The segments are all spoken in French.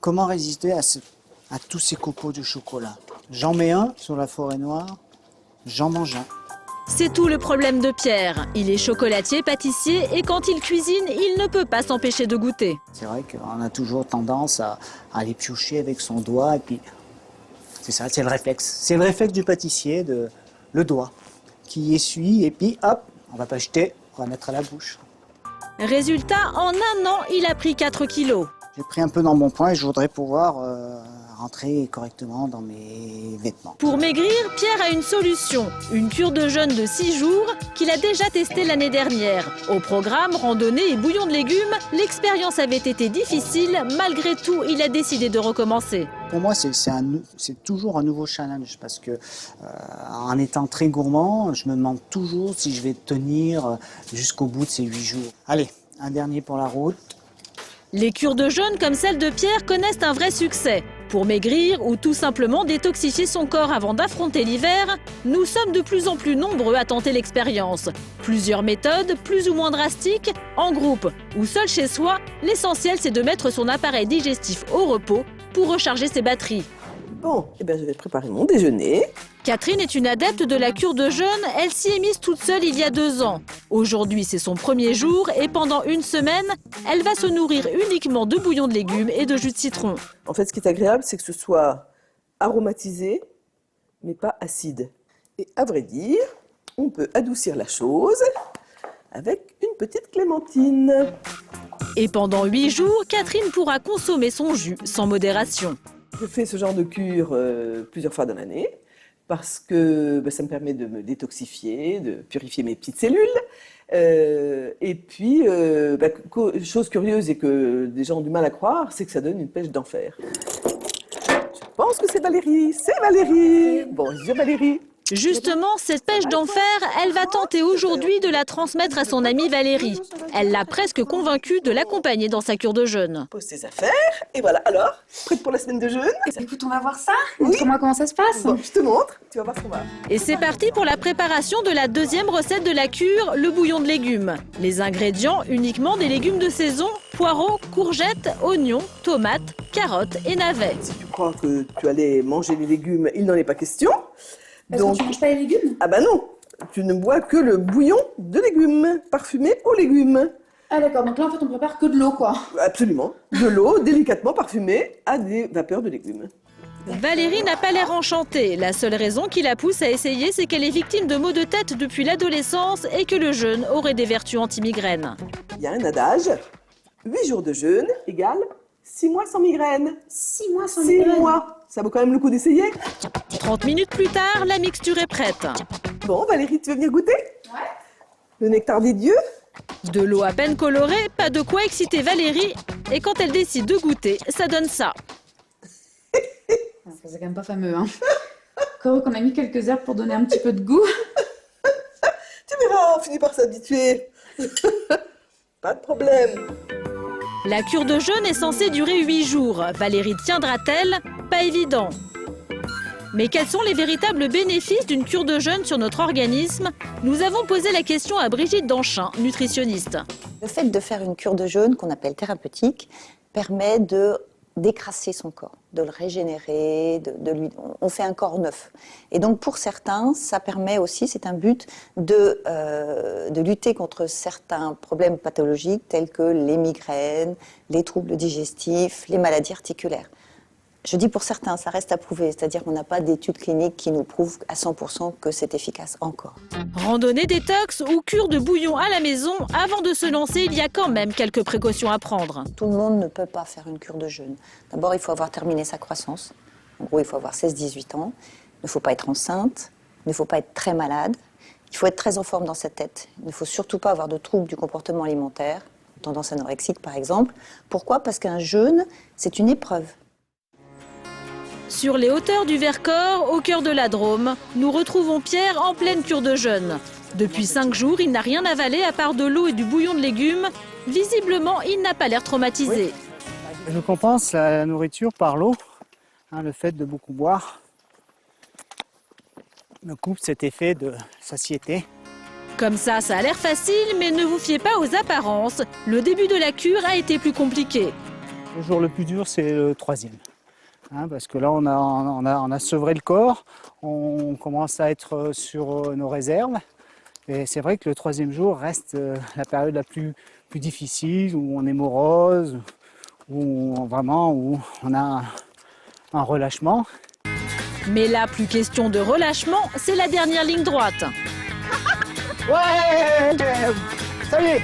Comment résister à tous ces cocos de chocolat? J'en mets un sur la forêt noire, j'en mange un. C'est tout le problème de Pierre. Il est chocolatier, pâtissier et quand il cuisine, il ne peut pas s'empêcher de goûter. C'est vrai qu'on a toujours tendance à aller piocher avec son doigt et puis c'est ça, c'est le réflexe. C'est le réflexe du pâtissier, le doigt, qui essuie et puis hop, on va pas jeter, on va mettre à la bouche. Résultat, en un an, il a pris 4 kilos. J'ai pris un peu dans mon poing et je voudrais pouvoir rentrer correctement dans mes vêtements. Pour maigrir, Pierre a une solution. Une cure de jeûne de 6 jours qu'il a déjà testée l'année dernière. Au programme, randonnée et bouillon de légumes, l'expérience avait été difficile. Malgré tout, il a décidé de recommencer. Pour moi, c'est toujours un nouveau challenge parce que en étant très gourmand, je me demande toujours si je vais tenir jusqu'au bout de ces 8 jours. Allez, un dernier pour la route. Les cures de jeûne comme celle de Pierre connaissent un vrai succès. Pour maigrir ou tout simplement détoxifier son corps avant d'affronter l'hiver, nous sommes de plus en plus nombreux à tenter l'expérience. Plusieurs méthodes, plus ou moins drastiques, en groupe ou seul chez soi, l'essentiel c'est de mettre son appareil digestif au repos pour recharger ses batteries. Bon, je vais préparer mon déjeuner. Catherine est une adepte de la cure de jeûne, elle s'y est mise toute seule il y a 2 ans. Aujourd'hui, c'est son premier jour et pendant une semaine, elle va se nourrir uniquement de bouillon de légumes et de jus de citron. En fait, ce qui est agréable, c'est que ce soit aromatisé, mais pas acide. Et à vrai dire, on peut adoucir la chose avec une petite clémentine. Et pendant 8 jours, Catherine pourra consommer son jus sans modération. Je fais ce genre de cure plusieurs fois dans l'année parce que ça me permet de me détoxifier, de purifier mes petites cellules. Et puis, chose curieuse et que des gens ont du mal à croire, c'est que ça donne une pêche d'enfer. Je pense que c'est Valérie. C'est Valérie. Bonjour Valérie. Justement, cette pêche d'enfer, elle va tenter aujourd'hui de la transmettre à son amie Valérie. Elle l'a presque convaincue de l'accompagner dans sa cure de jeûne. Pose tes affaires et voilà. Alors, prête pour la semaine de jeûne? Écoute, on va voir ça. Oui. Montre-moi comment ça se passe. Bon, je te montre. Tu vas voir ce qu'on va. Et c'est parti pour la préparation de la deuxième recette de la cure, le bouillon de légumes. Les ingrédients, uniquement des légumes de saison, poireaux, courgettes, oignons, tomates, carottes et navets. Si tu crois que tu allais manger les légumes, il n'en est pas question. Parce que tu manges pas les légumes? Ah bah non, tu ne bois que le bouillon de légumes, parfumé aux légumes. Ah d'accord, donc là en fait on prépare que de l'eau quoi. Absolument, de l'eau délicatement parfumée à des vapeurs de légumes. Valérie n'a pas l'air enchantée. La seule raison qui la pousse à essayer, c'est qu'elle est victime de maux de tête depuis l'adolescence et que le jeûne aurait des vertus anti-migraines. Il y a un adage, 8 jours de jeûne égale 6 mois sans migraine. 6 mois sans 6 migraine. mois, ça vaut quand même le coup d'essayer. 30 minutes plus tard, la mixture est prête. Bon Valérie, tu veux venir goûter? Ouais. Le nectar des dieux? De l'eau à peine colorée, pas de quoi exciter Valérie. Et quand elle décide de goûter, ça donne ça. C'est quand même pas fameux hein. Encore qu'on a mis quelques heures pour donner un petit peu de goût. Tu verras, on finit par s'habituer. Pas de problème. La cure de jeûne est censée durer 8 jours. Valérie tiendra-t-elle? Pas évident. Mais quels sont les véritables bénéfices d'une cure de jeûne sur notre organisme? Nous avons posé la question à Brigitte Danchin, nutritionniste. Le fait de faire une cure de jeûne, qu'on appelle thérapeutique, permet de décrasser son corps, de le régénérer, on fait un corps neuf. Et donc pour certains, ça permet aussi, c'est un but, de lutter contre certains problèmes pathologiques tels que les migraines, les troubles digestifs, les maladies articulaires. Je dis pour certains, ça reste à prouver, c'est-à-dire qu'on n'a pas d'études cliniques qui nous prouvent à 100% que c'est efficace encore. Randonnée détox ou cure de bouillon à la maison, avant de se lancer, il y a quand même quelques précautions à prendre. Tout le monde ne peut pas faire une cure de jeûne. D'abord, il faut avoir terminé sa croissance. En gros, il faut avoir 16-18 ans. Il ne faut pas être enceinte. Il ne faut pas être très malade. Il faut être très en forme dans sa tête. Il ne faut surtout pas avoir de troubles du comportement alimentaire, tendance anorexique par exemple. Pourquoi? Parce qu'un jeûne, c'est une épreuve. Sur les hauteurs du Vercors, au cœur de la Drôme, nous retrouvons Pierre en pleine cure de jeûne. Depuis 5 jours, il n'a rien avalé à part de l'eau et du bouillon de légumes. Visiblement, il n'a pas l'air traumatisé. Je compense la nourriture par l'eau, le fait de beaucoup boire me coupe cet effet de satiété. Comme ça a l'air facile, mais ne vous fiez pas aux apparences. Le début de la cure a été plus compliqué. Le jour le plus dur, c'est le 3e. Parce que là, on a sevré le corps, on commence à être sur nos réserves. Et c'est vrai que le 3e jour reste la période la plus difficile, où on est morose, où on a un relâchement. Mais là, plus question de relâchement, c'est la dernière ligne droite. Ouais, ça y est,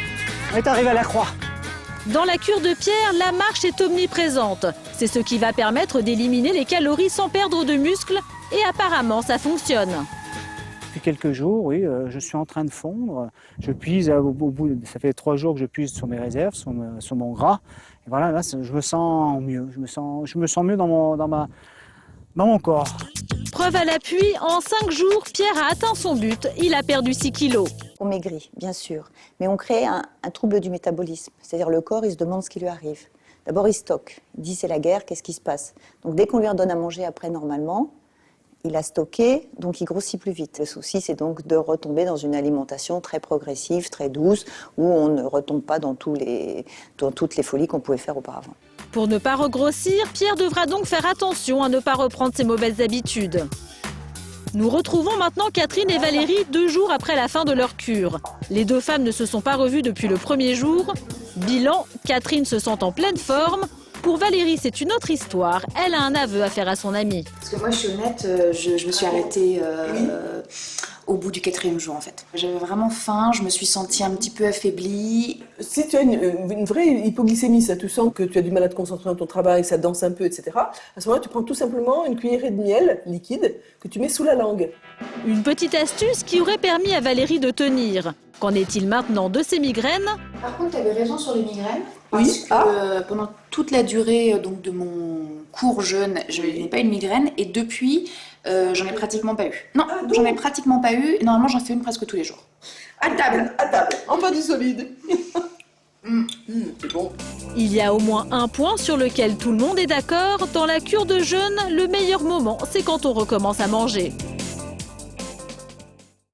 on est arrivé à la croix. Dans la cure de Pierre, la marche est omniprésente. C'est ce qui va permettre d'éliminer les calories sans perdre de muscles. Et apparemment, ça fonctionne. Depuis quelques jours, oui, je suis en train de fondre. Je puise, ça fait 3 jours que je puise sur mes réserves, sur mon gras. Et voilà, là, je me sens mieux. Je me sens mieux dans mon corps. Preuve à l'appui, en 5 jours, Pierre a atteint son but. Il a perdu 6 kilos. On maigrit, bien sûr, mais on crée un trouble du métabolisme. C'est-à-dire le corps, il se demande ce qui lui arrive. D'abord, il stocke. Il dit c'est la guerre, qu'est-ce qui se passe? Donc dès qu'on lui redonne à manger après normalement, il a stocké, donc il grossit plus vite. Le souci, c'est donc de retomber dans une alimentation très progressive, très douce, où on ne retombe pas dans toutes les folies qu'on pouvait faire auparavant. Pour ne pas regrossir, Pierre devra donc faire attention à ne pas reprendre ses mauvaises habitudes. Nous retrouvons maintenant Catherine et Valérie 2 jours après la fin de leur cure. Les 2 femmes ne se sont pas revues depuis le 1er jour. Bilan, Catherine se sent en pleine forme. Pour Valérie, c'est une autre histoire. Elle a un aveu à faire à son amie. Parce que moi, je suis honnête, je me suis arrêtée au bout du 4e jour, en fait. J'avais vraiment faim, je me suis sentie un petit peu affaiblie. Si tu as une vraie hypoglycémie, ça tu sens que tu as du mal à te concentrer dans ton travail, ça danse un peu, etc. À ce moment-là, tu prends tout simplement une cuillerée de miel liquide que tu mets sous la langue. Une petite astuce qui aurait permis à Valérie de tenir. Qu'en est-il maintenant de ses migraines? Par contre, tu avais raison sur les migraines. Oui. Parce que pendant toute la durée donc, de mon court jeûne, je n'ai pas eu de migraine. Et depuis, j'en ai pratiquement pas eu. Non, j'en ai pratiquement pas eu. Et normalement, j'en fais une presque tous les jours. À table, enfin du solide. C'est bon. Il y a au moins un point sur lequel tout le monde est d'accord. Dans la cure de jeûne, le meilleur moment, c'est quand on recommence à manger.